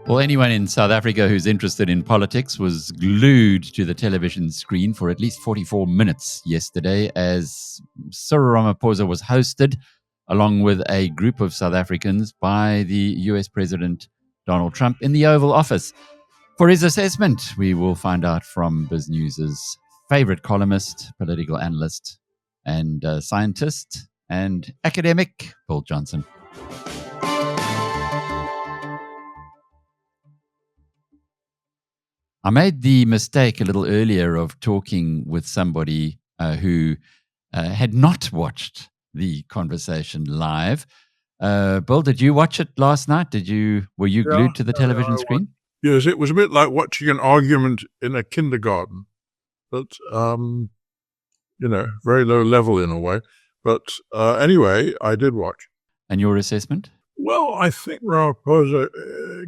Well, anyone in South Africa who's interested in politics was glued to the television screen for at least 44 minutes yesterday as Cyril Ramaphosa was hosted, along with a group of South Africans, by the US President Donald Trump in the Oval Office. For his assessment, we will find out from BizNews' favorite columnist, political analyst, and scientist and academic, Bill Johnson. I made the mistake a little earlier of talking with somebody who had not watched the conversation live. Bill, did you watch it last night? Were you glued to the television screen? Yes, it was a bit like watching an argument in a kindergarten, but very low level in a way. But anyway, I did watch. And your assessment? Well, I think Ramaphosa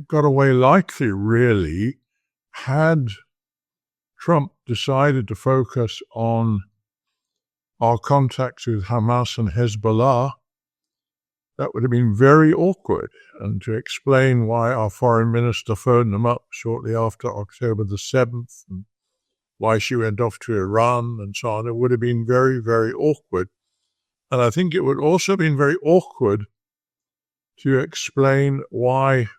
got away lightly, really. Had Trump decided to focus on our contacts with Hamas and Hezbollah, that would have been very awkward. And to explain why our foreign minister phoned them up shortly after October the 7th and why she went off to Iran and so on, it would have been very, very awkward. And I think it would also have been very awkward to explain why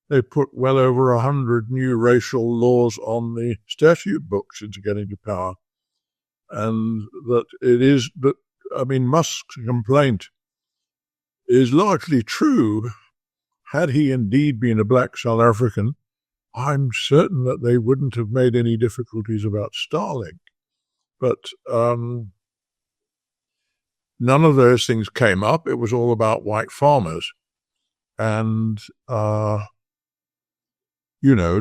they put well over 100 new racial laws on the statute books since getting to power. And Musk's complaint is largely true. Had he indeed been a black South African, I'm certain that they wouldn't have made any difficulties about Starlink. But none of those things came up. It was all about white farmers. And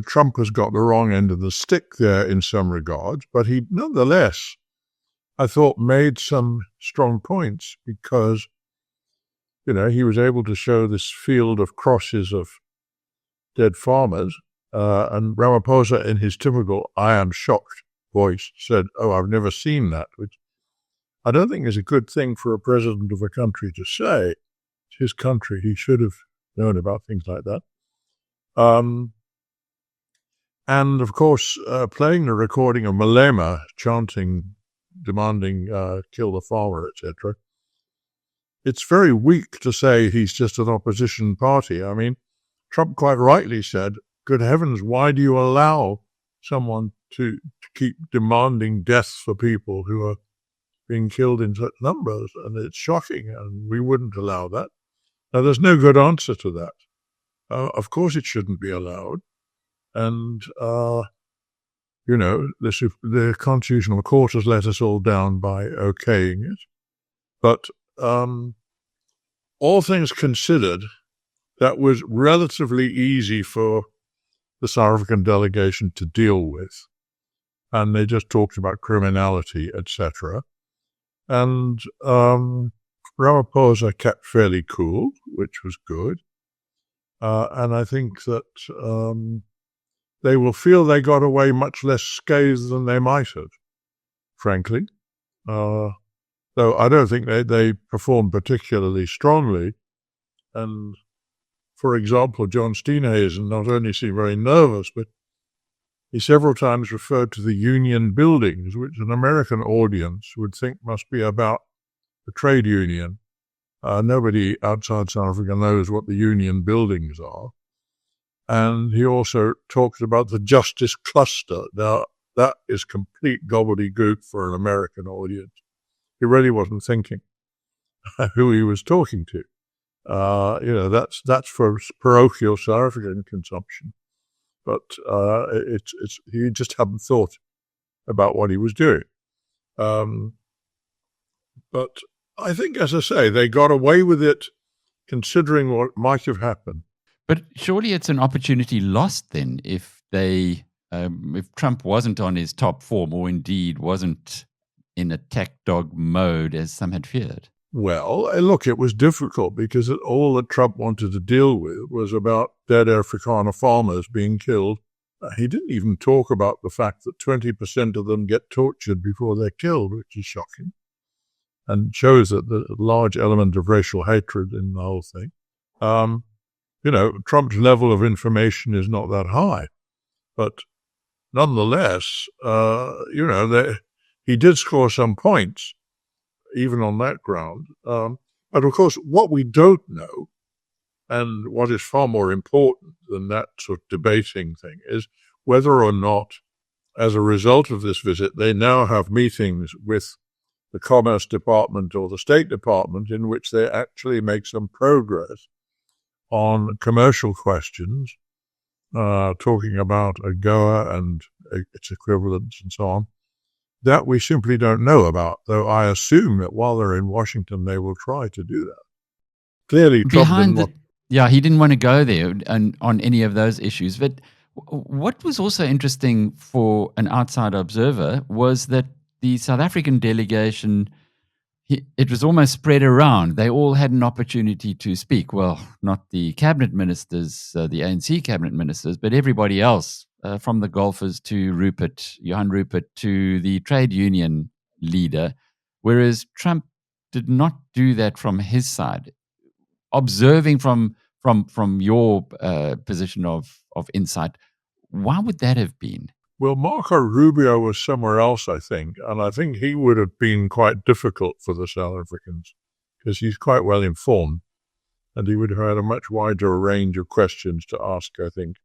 Trump has got the wrong end of the stick there in some regards, but he nonetheless, I thought, made some strong points because, he was able to show this field of crosses of dead farmers, and Ramaphosa, in his typical "I am shocked" voice, said, "Oh, I've never seen that," which I don't think is a good thing for a president of a country to say. It's his country. He should have known about things like that. And, of course, playing the recording of Malema chanting, demanding, kill the farmer, etc. It's very weak to say he's just an opposition party. I mean, Trump quite rightly said, good heavens, why do you allow someone to keep demanding death for people who are being killed in such numbers? And it's shocking, and we wouldn't allow that. Now, there's no good answer to that. Of course it shouldn't be allowed. And, the Constitutional Court has let us all down by okaying it. But all things considered, that was relatively easy for the South African delegation to deal with. And they just talked about criminality, etc. And Ramaphosa kept fairly cool, which was good. And I think that they will feel they got away much less scathed than they might have, frankly. Though I don't think they performed particularly strongly. And, for example, John Steenhuisen not only seemed very nervous, but he several times referred to the union buildings, which an American audience would think must be about the trade union. Nobody outside South Africa knows what the union buildings are. And he also talked about the justice cluster. Now, that is complete gobbledygook for an American audience. He really wasn't thinking who he was talking to. That's for parochial South African consumption. But he just hadn't thought about what he was doing. But I think, as I say, they got away with it considering what might have happened. But surely it's an opportunity lost then if Trump wasn't on his top form, or indeed wasn't in attack dog mode as some had feared. Well, look, it was difficult because all that Trump wanted to deal with was about dead Afrikaner farmers being killed. He didn't even talk about the fact that 20% of them get tortured before they're killed, which is shocking. and shows that the large element of racial hatred in the whole thing. Trump's level of information is not that high, but nonetheless, he did score some points, even on that ground. But of course, what we don't know, and what is far more important than that sort of debating thing, is whether or not, as a result of this visit, they now have meetings with the Commerce Department or the State Department in which they actually make some progress on commercial questions, talking about AGOA and its equivalents and so on, that we simply don't know about, though I assume that while they're in Washington, they will try to do that. Clearly, Trump he didn't want to go there and on any of those issues. But what was also interesting for an outside observer was that the South African delegation, it was almost spread around. They all had an opportunity to speak. Well, not the cabinet ministers, the ANC cabinet ministers, but everybody else, from the golfers to Johan Roupert, to the trade union leader, whereas Trump did not do that from his side. Observing from your position of insight, why would that have been? Well, Marco Rubio was somewhere else, I think, and I think he would have been quite difficult for the South Africans because he's quite well informed, and he would have had a much wider range of questions to ask, I think.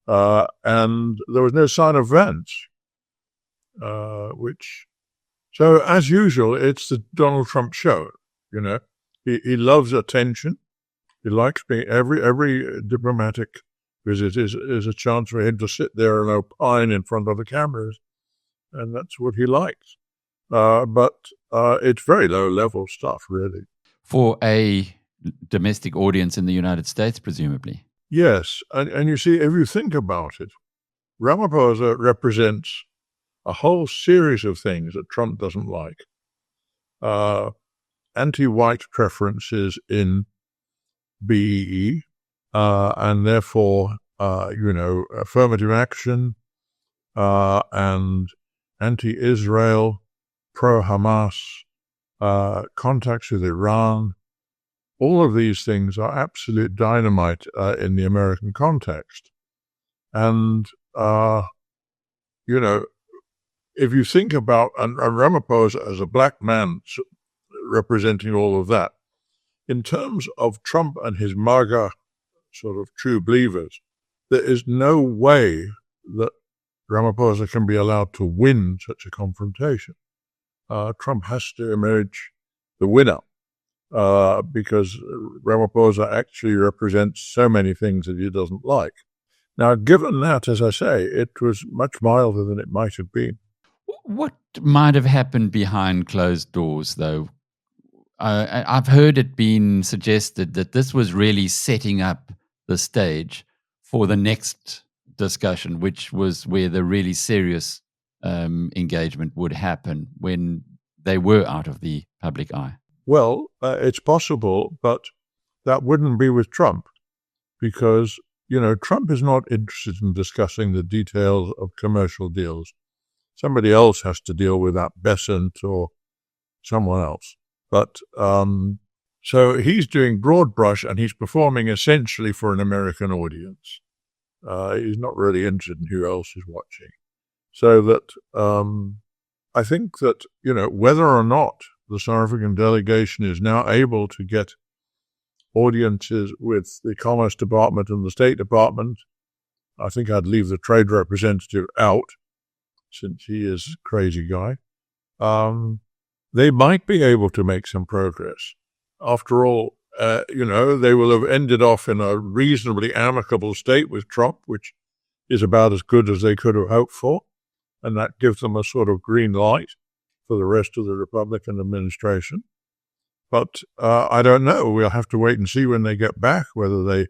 And there was no sign of Vance, so as usual, it's the Donald Trump show, He loves attention. He likes being, every diplomatic visit is a chance for him to sit there and opine in front of the cameras, and that's what he likes. But it's very low-level stuff, really. For a domestic audience in the United States, presumably. Yes, and you see, if you think about it, Ramaphosa represents a whole series of things that Trump doesn't like. Anti-white preferences in BEE, and therefore, affirmative action, and anti-Israel, pro-Hamas, contacts with Iran. All of these things are absolute dynamite in the American context. And, if you think about and Ramaphosa as a black man representing all of that, in terms of Trump and his MAGA sort of true believers, there is no way that Ramaphosa can be allowed to win such a confrontation. Trump has to emerge the winner because Ramaphosa actually represents so many things that he doesn't like. Now, given that, as I say, it was much milder than it might have been. What might have happened behind closed doors, though? I've heard it being suggested that this was really setting up the stage for the next discussion, which was where the really serious engagement would happen when they were out of the public eye. Well, it's possible, but that wouldn't be with Trump because, Trump is not interested in discussing the details of commercial deals. Somebody else has to deal with that, Besant or someone else. But so he's doing broad brush and he's performing essentially for an American audience. He's not really interested in who else is watching. So that I think that, whether or not the South African delegation is now able to get audiences with the Commerce Department and the State Department, I think I'd leave the trade representative out since he is a crazy guy. They might be able to make some progress. After all, they will have ended off in a reasonably amicable state with Trump, which is about as good as they could have hoped for. And that gives them a sort of green light for the rest of the Republican administration. But I don't know. We'll have to wait and see when they get back whether they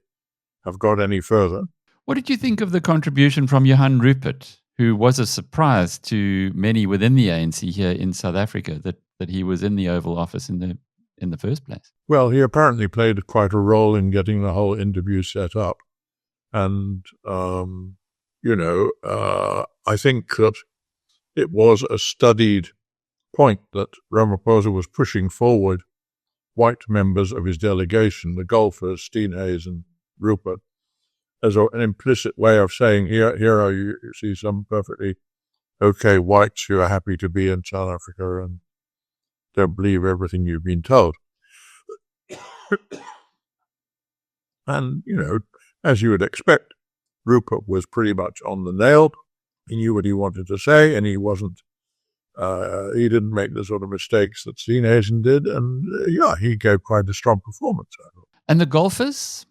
have got any further. What did you think of the contribution from Johan Roupert, who was a surprise to many within the ANC here in South Africa, that he was in the Oval Office in the first place? Well, he apparently played quite a role in getting the whole interview set up. And, I think that it was a studied point that Ramaphosa was pushing forward white members of his delegation, the golfers, Steenhuisen and Roupert, as an implicit way of saying, here are you see some perfectly okay whites who are happy to be in South Africa and don't believe everything you've been told. And, as you would expect, Roupert was pretty much on the nail. He knew what he wanted to say, and he didn't make the sort of mistakes that Steenhuisen did. And, he gave quite a strong performance, I thought. And the golfers,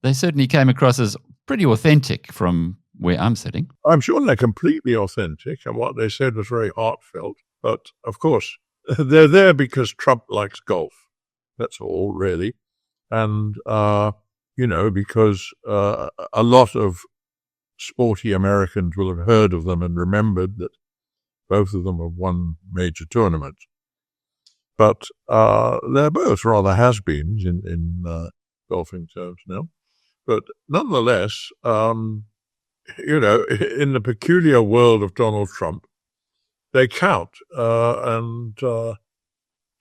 they certainly came across as pretty authentic from where I'm sitting. I'm sure they're completely authentic, and what they said was very heartfelt. But, of course, they're there because Trump likes golf. That's all, really. And, because a lot of sporty Americans will have heard of them and remembered that both of them have won major tournaments. But they're both rather has-beens in golfing terms now. But nonetheless, in the peculiar world of Donald Trump, they count.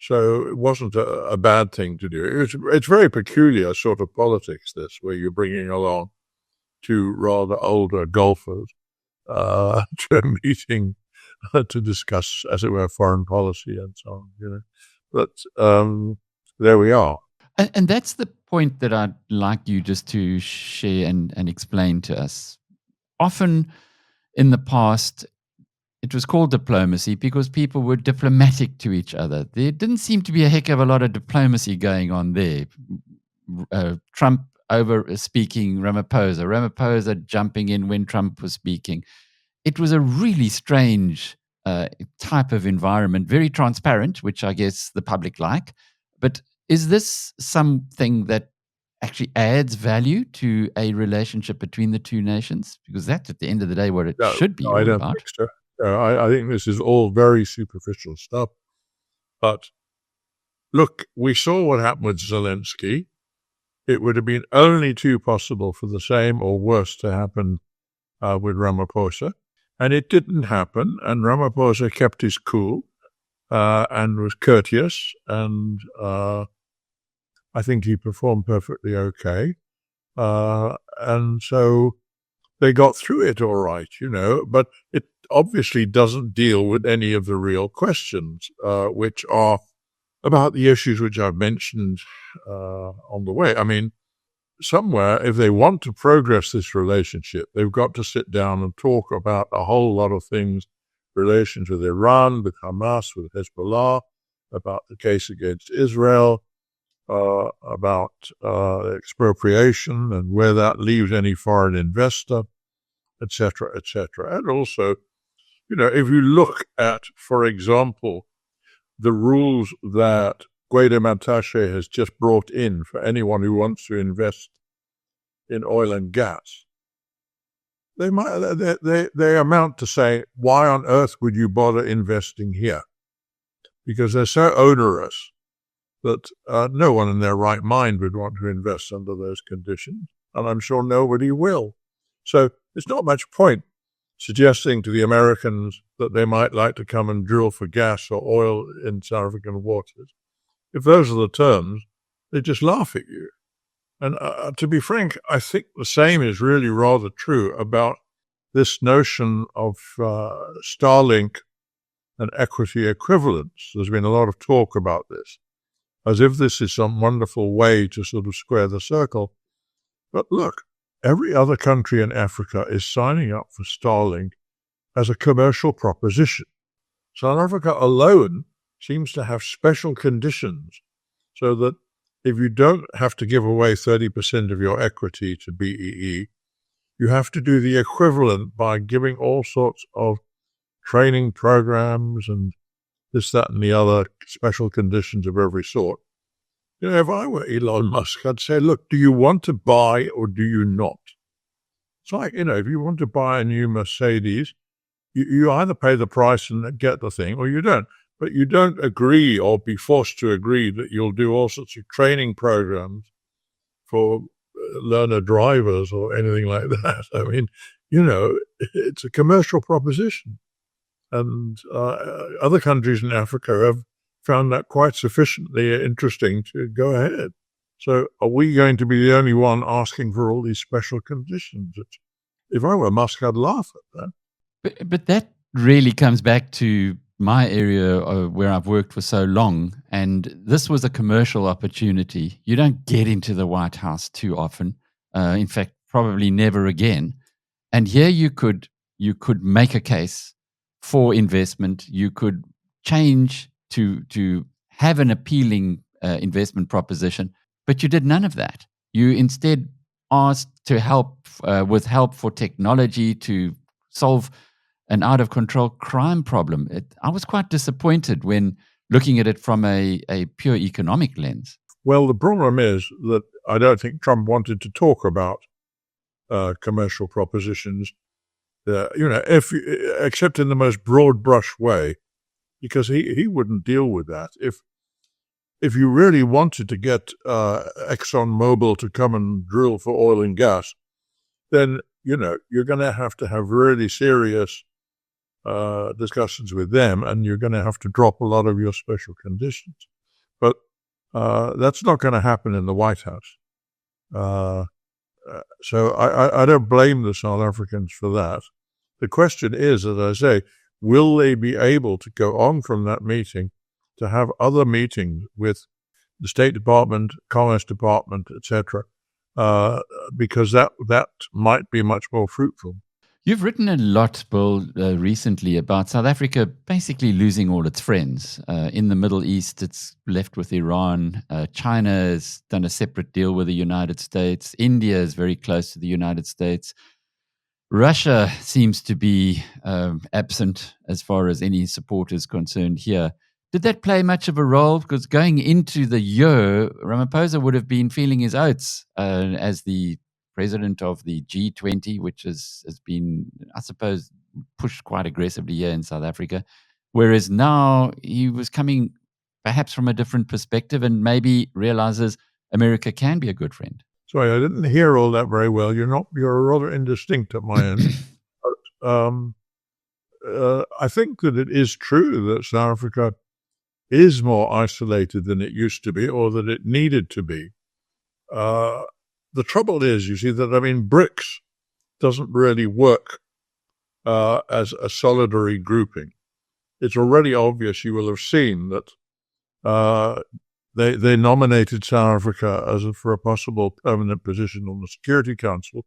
So it wasn't a bad thing to do. It's very peculiar sort of politics, this, where you're bringing along two rather older golfers to a meeting to discuss, as it were, foreign policy and so on. But there we are. And that's the point that I'd like you just to share and explain to us. Often in the past, it was called diplomacy because people were diplomatic to each other. There didn't seem to be a heck of a lot of diplomacy going on there. Trump over speaking Ramaphosa jumping in when Trump was speaking. It was a really strange type of environment, very transparent, which I guess the public like. But is this something that actually adds value to a relationship between the two nations? Because that's at the end of the day what it should be all I don't about. think so. I think this is all very superficial stuff. But look, we saw what happened with Zelensky. It would have been only too possible for the same or worse to happen with Ramaphosa. And it didn't happen. And Ramaphosa kept his cool and was courteous. And I think he performed perfectly okay. And so they got through it all right, but it obviously doesn't deal with any of the real questions, which are about the issues which I've mentioned on the way. I mean, somewhere, if they want to progress this relationship, they've got to sit down and talk about a whole lot of things, relations with Iran, with Hamas, with Hezbollah, about the case against Israel, about expropriation and where that leaves any foreign investor, etc., etc. And also, if you look at, for example, the rules that Gwede Mantashe has just brought in for anyone who wants to invest in oil and gas, they amount to say, why on earth would you bother investing here? Because they're so onerous that no one in their right mind would want to invest under those conditions, and I'm sure nobody will. So there's not much point suggesting to the Americans that they might like to come and drill for gas or oil in South African waters. If those are the terms, they just laugh at you. And to be frank, I think the same is really rather true about this notion of Starlink and equity equivalence. There's been a lot of talk about this, as if this is some wonderful way to sort of square the circle. But look, every other country in Africa is signing up for Starlink as a commercial proposition. South Africa alone seems to have special conditions so that if you don't have to give away 30% of your equity to BEE, you have to do the equivalent by giving all sorts of training programs and this, that, and the other special conditions of every sort. If I were Elon Musk, I'd say, look, do you want to buy or do you not? It's like, if you want to buy a new Mercedes, you either pay the price and get the thing or you don't. But you don't agree or be forced to agree that you'll do all sorts of training programs for learner drivers or anything like that. I mean, it's a commercial proposition. And other countries in Africa have found that quite sufficiently interesting to go ahead. So are we going to be the only one asking for all these special conditions? If I were Musk, I'd laugh at that. But that really comes back to my area where I've worked for so long. And this was a commercial opportunity. You don't get into the White House too often. In fact, probably never again. And here you could make a case for investment. You could change to have an appealing investment proposition, but you did none of that. You instead asked to help with help for technology to solve an out of control crime problem. I was quite disappointed when looking at it from a pure economic lens. Well, the problem is that I don't think Trump wanted to talk about commercial propositions, except in the most broad brush way, because he wouldn't deal with that. If you really wanted to get ExxonMobil to come and drill for oil and gas, then you're going to have really serious discussions with them, and you're going to have to drop a lot of your special conditions. But that's not going to happen in the White House. So I don't blame the South Africans for that. The question is, as I say, will they be able to go on from that meeting to have other meetings with the State Department, Commerce Department, etc., because that might be much more fruitful. You've written a lot, Bill, recently about South Africa basically losing all its friends. In the Middle East, it's left with Iran. China has done a separate deal with the United States. India is very close to the United States. Russia seems to be absent as far as any support is concerned here. Did that play much of a role? Because going into the year, Ramaphosa would have been feeling his oats as the president of the G20, which has been, I suppose, pushed quite aggressively here in South Africa. Whereas now he was coming perhaps from a different perspective and maybe realizes America can be a good friend. Sorry, I didn't hear all that very well. You're rather indistinct at my end. But, I think that it is true that South Africa is more isolated than it used to be, or that it needed to be. The trouble is, you see, that BRICS doesn't really work as a solidary grouping. It's already obvious. You will have seen that they nominated South Africa for a possible permanent position on the Security Council,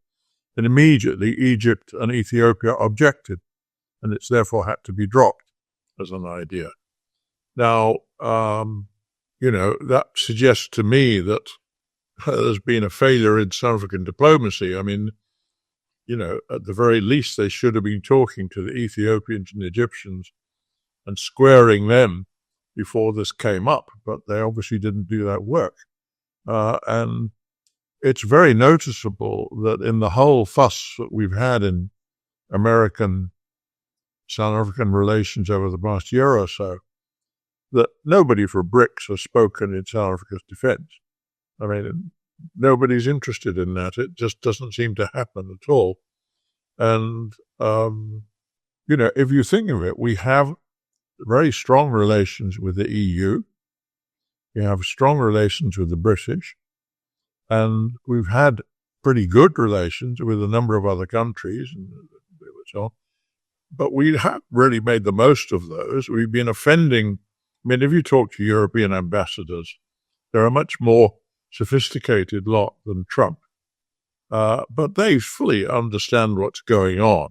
and immediately Egypt and Ethiopia objected, and it's therefore had to be dropped as an idea. Now, that suggests to me that there's been a failure in South African diplomacy. At the very least, they should have been talking to the Ethiopians and Egyptians and squaring them before this came up, but they obviously didn't do that work. And it's very noticeable that in the whole fuss that we've had in American-South African relations over the past year or so, that nobody for BRICS has spoken in South Africa's defense. Nobody's interested in that. It just doesn't seem to happen at all. And, if you think of it, we have very strong relations with the EU. We have strong relations with the British. And we've had pretty good relations with a number of other countries and so on. But we haven't really made the most of those. We've been offending. If you talk to European ambassadors, they're a much more sophisticated lot than Trump. But they fully understand what's going on.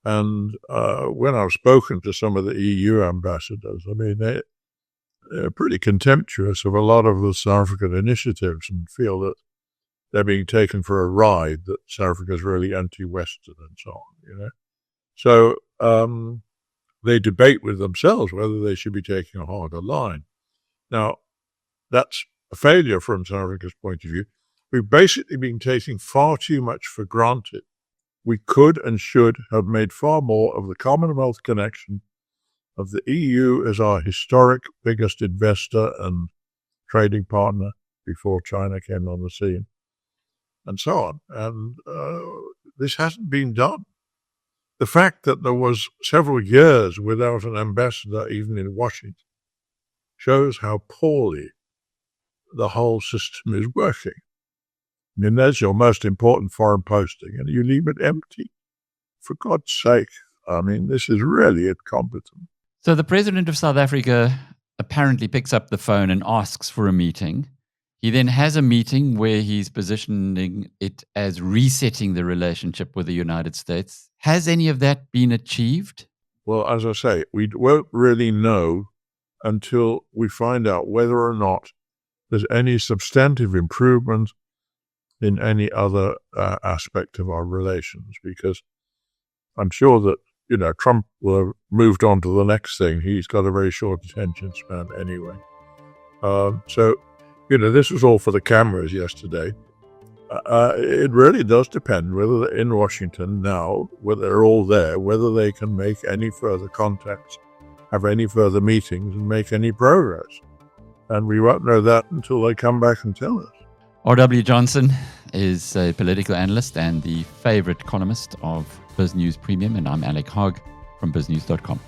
And when I've spoken to some of the EU ambassadors, they're pretty contemptuous of a lot of the South African initiatives and feel that they're being taken for a ride, that South Africa is really anti-Western and so on, So they debate with themselves whether they should be taking a harder line. Now, that's a failure from South Africa's point of view. We've basically been taking far too much for granted. We could and should have made far more of the Commonwealth connection, of the EU as our historic biggest investor and trading partner before China came on the scene, and so on. And this hasn't been done. the fact that there was several years without an ambassador even in Washington shows how poorly the whole system is working. I mean, there's your most important foreign posting, and you leave it empty. For God's sake, I mean, this is really incompetent. So the president of South Africa apparently picks up the phone and asks for a meeting. He then has a meeting where he's positioning it as resetting the relationship with the United States. Has any of that been achieved? Well, as I say, we won't really know until we find out whether or not there's any substantive improvement in any other aspect of our relations, because I'm sure that, Trump will have moved on to the next thing. He's got a very short attention span anyway. So, this was all for the cameras yesterday. It really does depend whether they're in Washington now, whether they're all there, whether they can make any further contacts, have any further meetings, and make any progress. And we won't know that until they come back and tell us. R.W. Johnson is a political analyst and the favorite columnist of BizNews Premium, and I'm Alec Hogg from biznews.com.